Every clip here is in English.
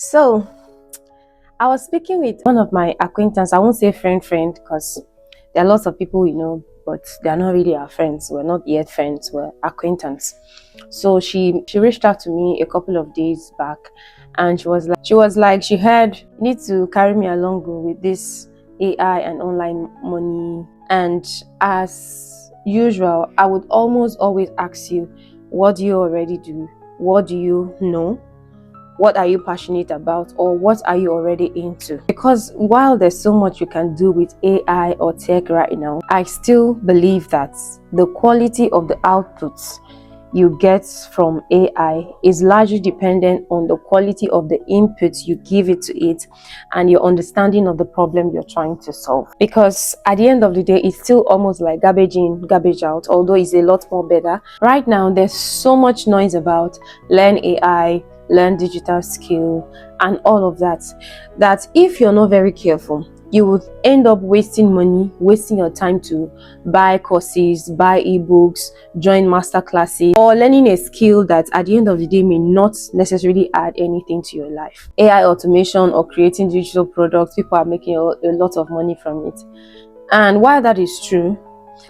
So I was speaking with one of my acquaintances. I won't say friend because there are lots of people we know, but they are not really our friends. We're not yet friends, we're acquaintance. So she reached out to me a couple of days back, and she was like she heard you need to carry me along with this AI and online money. And as usual, I would almost always ask you, what do you already do? What do you know? What are you passionate about, or what are you already into? Because while there's so much you can do with AI or tech right now, I still believe that the quality of the outputs you get from AI is largely dependent on the quality of the inputs you give it to it and your understanding of the problem you're trying to solve. Because at the end of the day, it's still almost like garbage in, garbage out, although it's a lot more better. Right now, there's so much noise about learn AI, learn digital skill, and all of that if you're not very careful, you would end up wasting money, wasting your time to buy courses, buy ebooks, join master classes, or learning a skill that at the end of the day may not necessarily add anything to your life. AI automation or creating digital products, people are making a lot of money from it. And while that is true,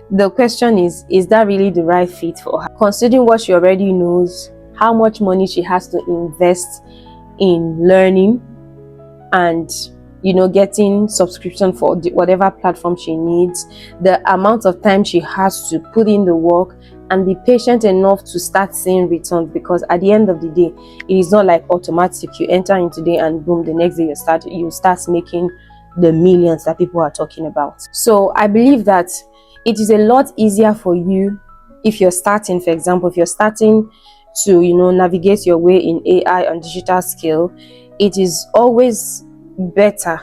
the question is that really the right fit for her? Considering what she already knows, how much money she has to invest in learning and getting subscription for whatever platform she needs, the amount of time she has to put in the work and be patient enough to start seeing returns, because at the end of the day, it is not like automatic. You enter in today and boom, the next day you start making the millions that people are talking about. So I believe that it is a lot easier for you if you're starting, for example, if you're starting to navigate your way in AI and digital skill. It is always better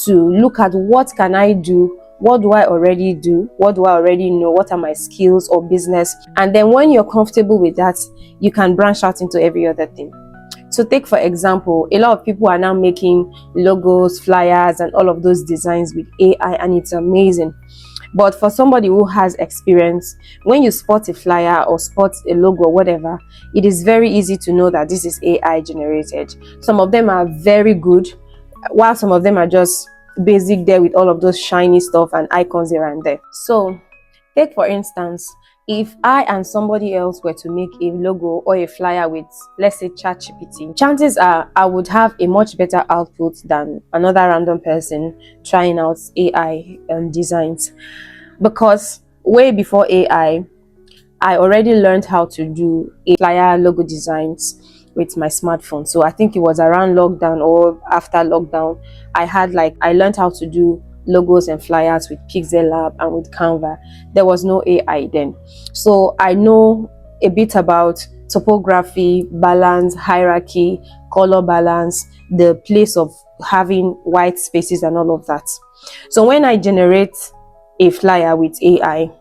to look at what can I do, what do I already do, what do I already know, what are my skills or business, and then when you're comfortable with that, you can branch out into every other thing. So take for example, a lot of people are now making logos, flyers, and all of those designs with AI, and it's amazing. But for somebody who has experience, when you spot a flyer or spot a logo or whatever, it is very easy to know that this is AI generated. Some of them are very good, while some of them are just basic there with all of those shiny stuff and icons here and there. So take for instance, if I and somebody else were to make a logo or a flyer with, let's say, ChatGPT, chances are I would have a much better output than another random person trying out AI designs. Because way before AI, I already learned how to do a flyer logo designs with my smartphone. So I think it was around lockdown or after lockdown, I learned how to do logos and flyers with Pixel Lab and with Canva. There was no AI then. So I know a bit about topography, balance, hierarchy, color balance, the place of having white spaces and all of that. So when I generate a flyer with AI,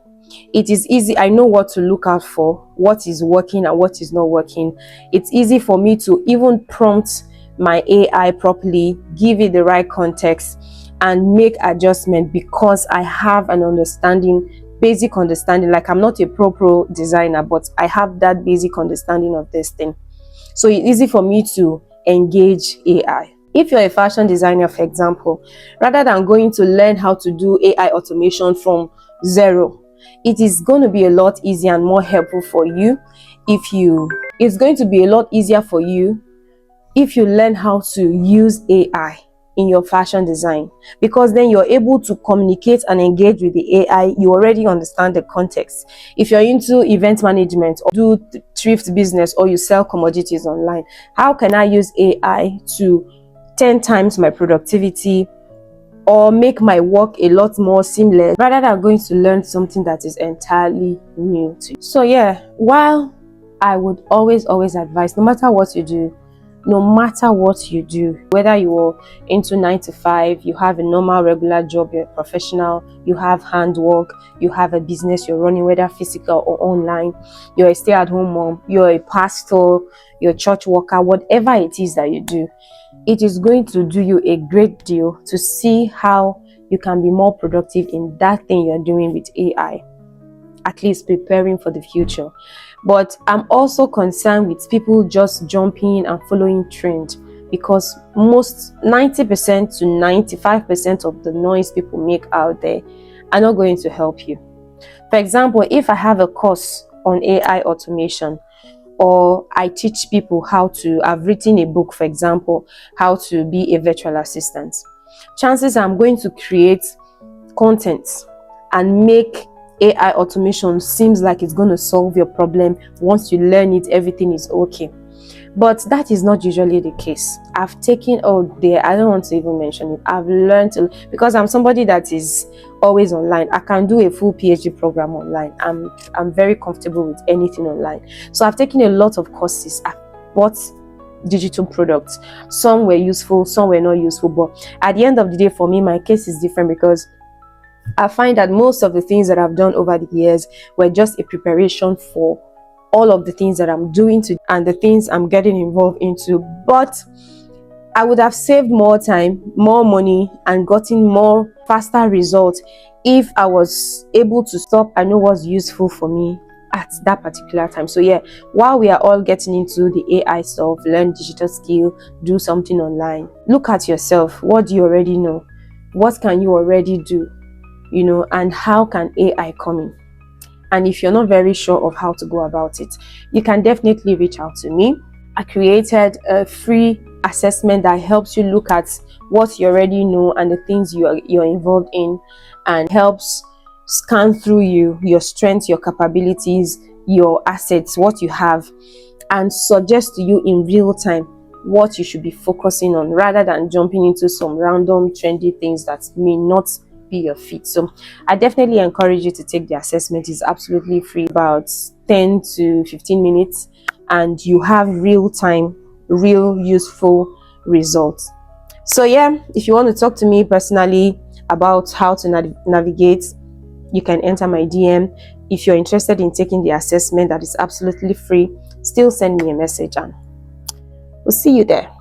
it is easy. I know what to look out for, what is working and what is not working. It's easy for me to even prompt my AI properly, give it the right context, and make adjustment because I have an understanding, basic understanding. Like, I'm not a pro designer, but I have that basic understanding of this thing. So it's easy for me to engage AI. If you're a fashion designer, for example, rather than going to learn how to do AI automation from zero, it is going to be a lot easier and more helpful for you it's going to be a lot easier for you if you learn how to use AI in your fashion design, because then you're able to communicate and engage with the AI. You already understand the context. If you're into event management or do thrift business or you sell commodities online, how can I use AI to 10 times my productivity or make my work a lot more seamless, rather than going to learn something that is entirely new to you? So yeah, while I would always advise, no matter what you do, whether you're into 9 to 5, you have a normal regular job, you're a professional, you have handwork, you have a business you're running, whether physical or online, you're a stay-at-home mom, you're a pastor, you're a church worker, whatever it is that you do, it is going to do you a great deal to see how you can be more productive in that thing you're doing with AI, at least preparing for the future. But I'm also concerned with people just jumping and following trend, because most 90% to 95% of the noise people make out there are not going to help you. For example, if I have a course on AI automation, or I teach people I've written a book, for example, how to be a virtual assistant, chances I'm going to create content and make AI automation seems like it's going to solve your problem. Once you learn it, everything is okay. But that is not usually the case. I don't want to even mention it. I've learned because I'm somebody that is always online. I can do a full PhD program online. I'm very comfortable with anything online. So I've taken a lot of courses. I've bought digital products. Some were useful, some were not useful. But at the end of the day, for me, my case is different because I find that most of the things that I've done over the years were just a preparation for all of the things that I'm doing and the things I'm getting involved into. But I would have saved more time, more money, and gotten more faster results if I was able to stop and know what's useful for me at that particular time. So yeah, while we are all getting into the AI stuff, learn digital skill, do something online, look at yourself. What do you already know? What can you already do? And how can AI come in? And if you're not very sure of how to go about it, you can definitely reach out to me. I created a free assessment that helps you look at what you already know and the things you're involved in, and helps scan through your strengths, your capabilities, your assets, what you have, and suggest to you in real time what you should be focusing on, rather than jumping into some random trendy things that may not be your fit. So I definitely encourage you to take the assessment. It's absolutely free, about 10 to 15 minutes, and you have real time, real useful results. So yeah, if you want to talk to me personally about how to navigate, you can enter my DM. If you're interested in taking the assessment that is absolutely free, still send me a message and we'll see you there.